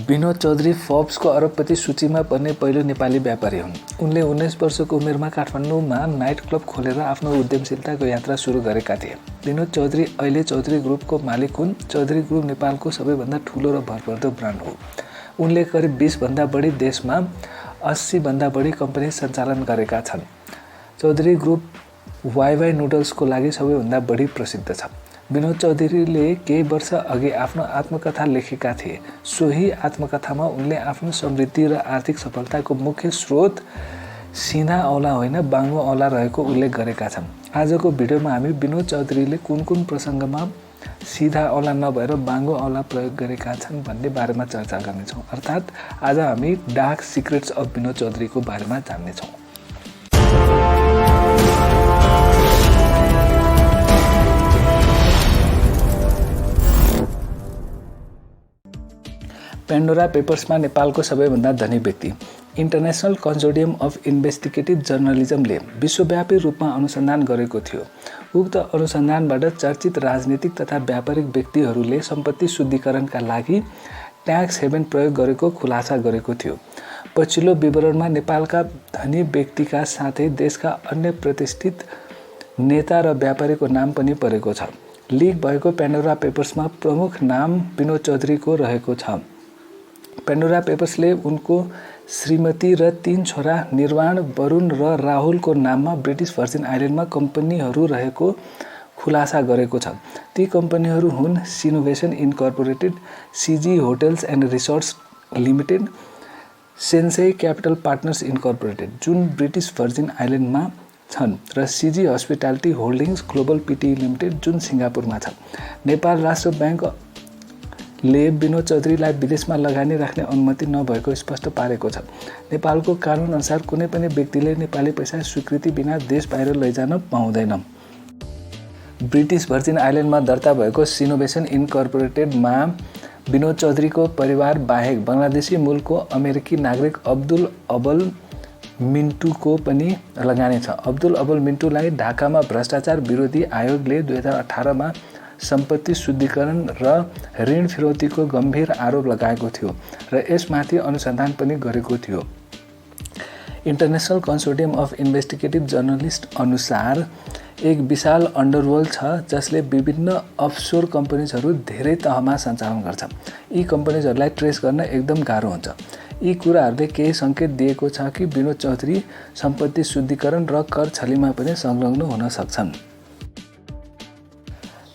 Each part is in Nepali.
विनोद चौधरी फोर्ब्सको अरबपति सूचीमा पर्ने पहिलो नेपाली व्यापारी हुन्। उनले 19 वर्षको उमेरमा काठमाडौँमा नाइट क्लब खोलेर आफ्नो उद्यमशीलताको यात्रा सुरु गरेका थिए। विनोद चौधरी अहिले चौधरी ग्रुपको मालिक हुन्। चौधरी ग्रुप नेपालको सबैभन्दा ठुलो र भरपर्दो ब्रान्ड हो। उनले करिब 20 भन्दा बढी देशमा 80 भन्दा बढी कम्पनी सञ्चालन गरेका छन्। चौधरी ग्रुप वाइवाई नुडल्सको लागि सबैभन्दा बढी प्रसिद्ध छ। विनोद चौधरीले केही वर्ष अघि आफ्नो आत्मकथा लेखेका थिए। सोही आत्मकथामा उनले आफ्नो समृद्धि र आर्थिक सफलताको मुख्य स्रोत सिधा औँला होइन बाङ्गो औँला रहेको उल्लेख गरेका छन्। आजको भिडियोमा हामी विनोद चौधरीले कुन प्रसङ्गमा सिधा औँला नभएर बाङ्गो औँला प्रयोग गरेका छन् भन्ने बारेमा चर्चा गर्नेछौँ। अर्थात् आज हामी डार्क सिक्रेट्स अफ विनोद चौधरीको बारेमा जान्नेछौँ। पेन्डोरा पेपर्समा नेपालको सबैभन्दा धनी व्यक्ति इन्टरनेसनल कन्सोर्टियम अफ इन्भेस्टिगेटिभ जर्नलिजमले विश्वव्यापी रूपमा अनुसन्धान गरेको थियो। उक्त अनुसन्धानबाट चर्चित राजनीतिक तथा व्यापारिक व्यक्तिहरूले सम्पत्ति शुद्धिकरणका लागि ट्याक्स हेभन प्रयोग गरेको खुलासा गरेको थियो। पछिल्लो विवरणमा नेपालका धनी व्यक्तिका साथै देशका अन्य प्रतिष्ठित नेता र व्यापारीको नाम पनि परेको छ। लिक भएको पेन्डोरा पेपर्समा प्रमुख नाम विनोद चौधरीको रहेको छ। पेन्डोरा पेपर्सले उनको श्रीमती र 3 छोरा निर्वाण, वरुण र राहुलको नाममा ब्रिटिस भर्जिन आइल्यान्डमा कम्पनीहरू रहेको खुलासा गरेको छ। ती कम्पनीहरू हुन् Sinovation incorporated, CG hotels and resorts limited, Sensei capital partners incorporated जुन ब्रिटिस भर्जिन आइल्यान्डमा छन् र CG hospitality holdings global PT limited जुन सिङ्गापुरमा छ। नेपाल राष्ट्र ब्याङ्कले विनोद चौधरीलाई विदेशमा लगानी राख्ने अनुमति नभएको स्पष्ट पारेको छ। नेपालको कानुन अनुसार कुनै पनि व्यक्तिले नेपाली पैसा स्वीकृति बिना देश बाहिर लैजान पाउँदैन। ब्रिटिस भर्जिन आइल्यान्डमा दर्ता भएको सिनोभेसन इन्कर्पोरेटेडमा विनोद चौधरीको परिवार बाहेक बङ्गलादेशी मूलको अमेरिकी नागरिक अब्दुल अबल मिन्टुको पनि लगानी छ। अब्दुल अबल मिन्टुलाई ढाकामा भ्रष्टाचार विरोधी आयोगले 2018मा सम्पत्ति शुद्धिकरण र ऋण फिरौतीको गम्भीर आरोप लगाएको थियो र यसमाथि अनुसन्धान पनि गरेको थियो। International consortium of investigative journalist अनुसार एक विशाल अन्डरवर्ल्ड छ जसले विभिन्न अफसोर कम्पनीजहरू धेरै तहमा सञ्चालन गर्छ। यी कम्पनीजहरूलाई ट्रेस गर्न एकदम गाह्रो हुन्छ। यी कुराहरूले केही सङ्केत दिएको छ कि विनोद चौधरी सम्पत्ति शुद्धिकरण र कर छलीमा पनि संलग्न हुन सक्छन्।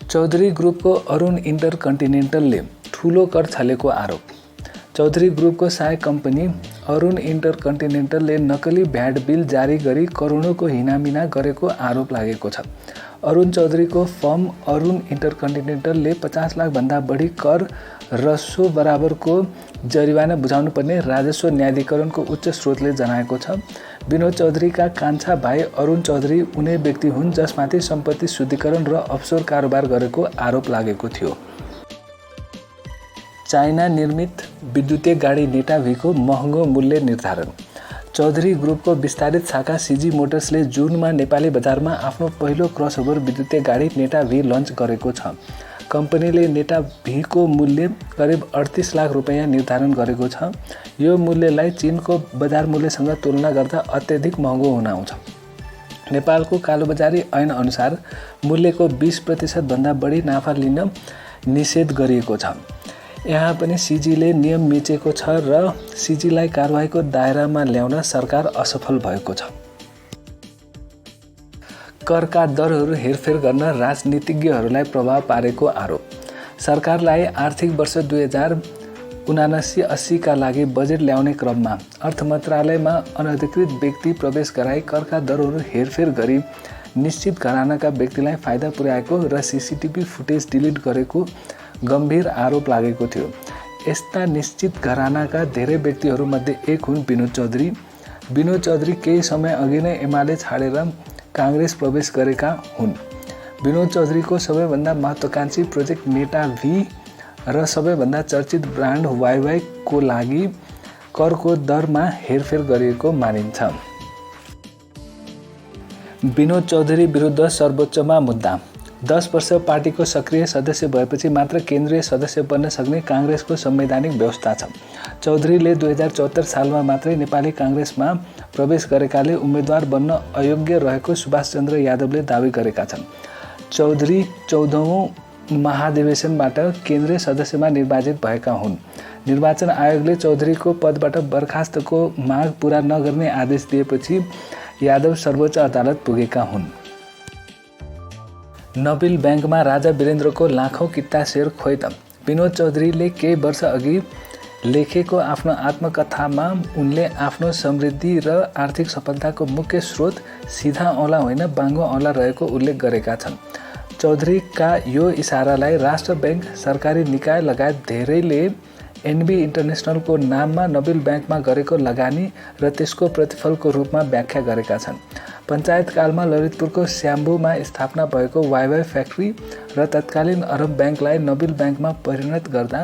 चौधरी ग्रुपको अरुण इन्टरकन्टिनेन्टलले ठुलो कर छलेको आरोप। चौधरी ग्रुपको सहायक कम्पनी अरुण इन्टरकन्टिनेन्टलले नक्कली भ्याट बिल जारी गरी करोडौँको हिनामिना गरेको आरोप लागेको छ। अरुण चौधरीको फर्म अरुण इन्टरकन्टिनेन्टलले 50 लाख भन्दा बढी कर र सो बराबरको जरिवाना बुझाउनुपर्ने राजस्व न्यायाधिकरणको उच्च स्रोतले जनाएको छ। विनोद चौधरीका कान्छा भाइ अरुण चौधरी उनी व्यक्ति हुन् जसमाथि सम्पत्ति शुद्धिकरण र अफसोर कारोबार गरेको आरोप लागेको थियो। चाइना निर्मित विद्युतीय गाडी नेटा भीको महँगो मूल्य निर्धारण। चौधरी ग्रुपको विस्तारित शाखा सिजी मोटर्सले जुनमा नेपाली बजारमा आफ्नो पहिलो क्रसओभर विद्युतीय गाडी नेटा भी लन्च गरेको छ। कम्पनीले नेटा भीको मूल्य करिब 38 लाख रुपैयाँ निर्धारण गरेको छ। यो मूल्यलाई चीनको बजार मूल्यसँग तुलना गर्दा अत्यधिक महँगो हुन आउँछ। नेपालको कालोबजारी ऐन अनुसार मूल्यको 20% भन्दा बढी नाफा लिन निषेध गरिएको छ। यहाँ पनि सिजीले नियम मिचेको छ र सिजीलाई कारबाहीको दायरामा ल्याउन सरकार असफल भएको छ। करका दरहरू हेरफेर गर्न राजनीतिज्ञहरूलाई प्रभाव पारेको आरोप। सरकारलाई आर्थिक वर्ष 2079-80 का लागि बजेट ल्याउने क्रममा अर्थ मन्त्रालयमा अनधिकृत व्यक्ति प्रवेश गराई करका दरहरू हेरफेर गरी निश्चित घरानाका व्यक्तिलाई फाइदा पुर्याएको र सीसीटीभी फुटेज डिलिट गरेको गम्भीर आरोप लागेको थियो। यस्ता निश्चित घरानाका धेरै व्यक्तिहरूमध्ये एक हुन् विनोद चौधरी। विनोद चौधरी केही समय अघि नै एमाले छाडेर काङ्ग्रेस प्रवेश गरेका हुन्। विनोद चौधरीको सबैभन्दा महत्त्वाकांक्षी प्रोजेक्ट नेटा भी र सबैभन्दा चर्चित ब्रान्ड वाइवाईको लागि करको दरमा हेरफेर गरिएको मानिन्छ। विनोद चौधरी विरुद्ध सर्वोच्चमा मुद्दा। 10 वर्ष पार्टीको सक्रिय सदस्य भएपछि मात्र केन्द्रीय सदस्य बन्न सक्ने काङ्ग्रेसको संवैधानिक व्यवस्था छ। चौधरीले 2074 सालमा मात्रै नेपाली काङ्ग्रेसमा प्रवेश गरेकाले उम्मेदवार बन्न अयोग्य रहेको सुभाष चन्द्र यादवले दावी गरेका छन्। चौधरी 14औं महाधिवेशनबाट केन्द्रीय सदस्यमा निर्वाचित भएका हुन्। निर्वाचन आयोगले चौधरीको पदबाट बर्खास्तको माग पूरा नगर्ने आदेश दिएपछि यादव सर्वोच्च अदालत पुगेका हुन्। नोबेल ब्याङ्कमा राजा वीरेन्द्रको लाखौँ किता सेयर खोइ त। विनोद चौधरीले केही वर्ष अघि लेखेको आफ्नो आत्मकथामा उनले आफ्नो समृद्धि र आर्थिक सफलताको मुख्य स्रोत सिधा औँला होइन बाङ्गो औँला रहेको उल्लेख गरेका छन्। चौधरीका यो इसारालाई राष्ट्र ब्याङ्क, सरकारी निकाय लगायत धेरैले एनबी इन्टरनेसनलको नाममा नोबेल ब्याङ्कमा गरेको लगानी र त्यसको प्रतिफलको रूपमा व्याख्या गरेका छन्। पञ्चायतकालमा ललितपुरको स्याम्बुमा स्थापना भएको वाइवाई फ्याक्ट्री र तत्कालीन अरब ब्याङ्कलाई नोबेल ब्याङ्कमा परिणत गर्दा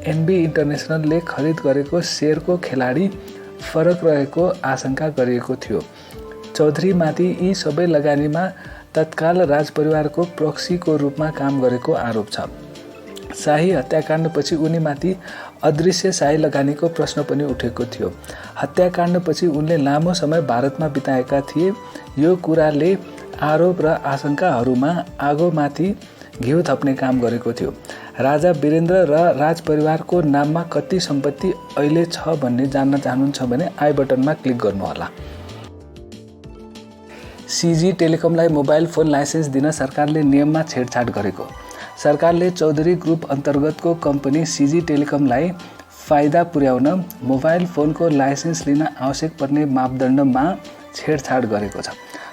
एनबी इन्टरनेसनलले खरिद गरेको सेयरको खेलाडी फरक रहेको आशंका गरिएको थियो। चौधरीमाथि यी सबै लगानीमा तत्काल राजपरिवारको प्रक्सीको रूपमा काम गरेको आरोप छ। शाही हत्याकाण्डपछि उनीमाथि अदृश्य शाही लगानीको प्रश्न पनि उठेको थियो। हत्याकाण्डपछि उनले लामो समय भारतमा बिताएका थिए। यो कुराले आरोप र आशंकाहरूमा आगोमाथि घिउ थप्ने काम गरेको थियो। राजा वीरेन्द्र र राजपरिवारको नाममा कति सम्पत्ति अहिले छ भन्ने जान्न चाहनुहुन्छ भने आई बटनमा क्लिक गर्नुहोला। सीजी टेलिकमलाई मोबाइल फोन लाइसेन्स दिन सरकारले नियममा छेडछाड गरेको। सरकारले चौधरी ग्रुप अन्तर्गतको कम्पनी सीजी टेलिकमलाई फाइदा पुर्याउन मोबाइल फोनको लाइसेन्स लिन आवश्यक पर्ने मापदण्डमा छेडछाड गरेको छ।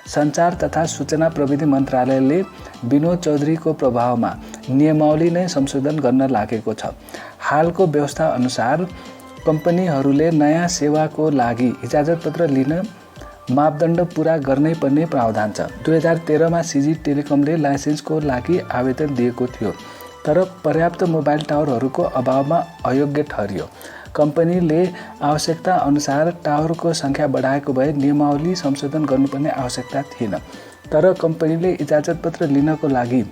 सञ्चार तथा सूचना प्रविधि मन्त्रालयले विनोद चौधरीको प्रभावमा नियमावली नै संशोधन गर्न लागेको छ। हालको व्यवस्था अनुसार कम्पनीहरूले नयाँ सेवाको लागि इजाजतपत्र लिन मापदण्ड पूरा गर्नै पर्ने प्रावधान छ। 2013मा सीजी टेलिकमले लाइसेन्सको लागि आवेदन दिएको थियो, तर पर्याप्त मोबाइल टावरहरूको अभावमा अयोग्य ठहरियो। कम्पनीले आवश्यकता अनुसार टावरको सङ्ख्या बढाएको भए नियमावली संशोधन गर्नुपर्ने आवश्यकता थिएन। तर कम्पनीले इजाजतपत्र लिनको लागि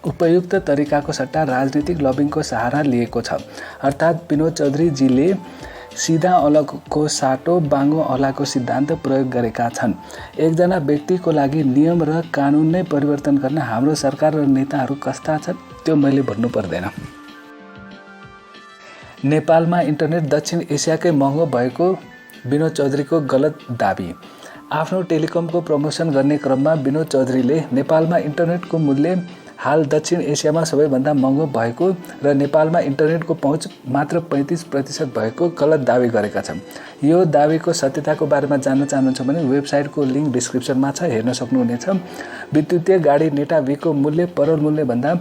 उपयुक्त तरिकाको सट्टा राजनीतिक लबिङको सहारा लिएको छ। अर्थात् विनोद चौधरीजीले सिधा औँलाको साटो बाङ्गो औँलाको सिद्धान्त प्रयोग गरेका छन्। एकजना व्यक्तिको लागि नियम र कानुन नै परिवर्तन गर्न हाम्रो सरकार र नेताहरू कस्ता छन् त्यो मैले भन्नु पर्दैन। नेपालमा इन्टरनेट दक्षिण एसियाकै महँगो भएको विनोद चौधरीको गलत दाबी। आफ्नो टेलिकमको प्रमोसन गर्ने क्रममा विनोद चौधरीले नेपालमा इन्टरनेटको मूल्य हाल दक्षिण एसियामा सबैभन्दा महँगो भएको र नेपालमा इन्टरनेटको पहुँच मात्र 35% भएको गलत दावी गरेका छन्। यो दावीको सत्यताको बारेमा जान्न चाहनुहुन्छ भने वेबसाइटको लिङ्क डिस्क्रिप्सनमा छ, हेर्न सक्नुहुनेछ। विद्युतीय गाडी नेटा भीको मूल्य परल मूल्यभन्दा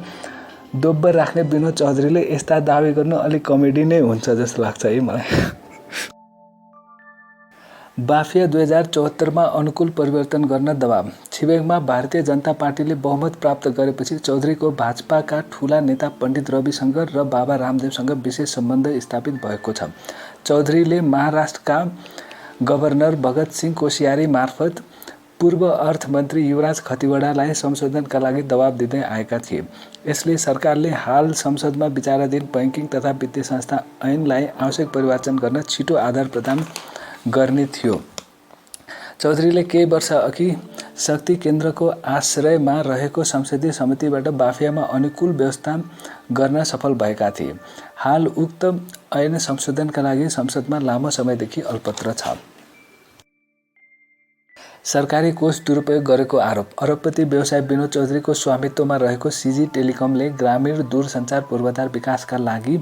दोब्बर राख्ने विनोद चौधरीले यस्ता दावी गर्नु अलिक कमेडी नै हुन्छ जस्तो लाग्छ है मलाई। बाफिया 2074मा अनुकूल परिवर्तन गर्न दबाब। छिमेकमा भारतीय जनता पार्टीले बहुमत प्राप्त गरेपछि चौधरीको भाजपाका ठूला नेता पण्डित रविशङ्कर र बाबा रामदेवसँग विशेष सम्बन्ध स्थापित भएको छ। चौधरीले महाराष्ट्रका गभर्नर भगत सिंह कोश्यारी मार्फत पूर्व अर्थमन्त्री युवराज खतिवडालाई संशोधनका लागि दबाब दिँदै आएका थिए। यसले सरकारले हाल संसदमा विचाराधीन बैंकिङ तथा वित्तीय संस्था ऐनलाई आवश्यक परिवर्तन गर्न छिटो आधार प्रदान गर्ने थियो। चौधरीले केही वर्ष अघि शक्ति केन्द्रको आश्रयमा रहेको संसदीय समितिबाट बाफियामा अनुकूल व्यवस्था गर्न सफल भएका थिए। हाल उक्त ऐन संशोधनका लागि संसदमा लामो समयदेखि अल्पत्र छ। सरकारी कोष दुरुपयोग गरेको आरोप। अरबपति व्यवसायी विनोद चौधरीको स्वामित्वमा रहेको सीजी टेलिकमले ग्रामीण दूरसञ्चार पूर्वाधार विकासका लागि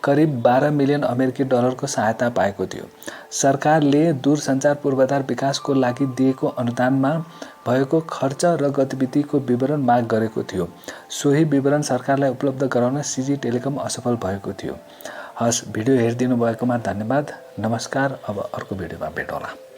करिब 12 मिलियन अमेरिकी डलरको सहायता पाएको थियो। सरकारले दूरसञ्चार पूर्वाधार विकासको लागि दिएको अनुदानमा भएको खर्च र गतिविधिको विवरण माग गरेको थियो। सोही विवरण सरकारलाई उपलब्ध गराउन सीजी टेलिकम असफल भएको थियो। हस्, भिडियो हेरिदिनु भएकोमा धन्यवाद। नमस्कार। अब अर्को भिडियोमा भेटौँला।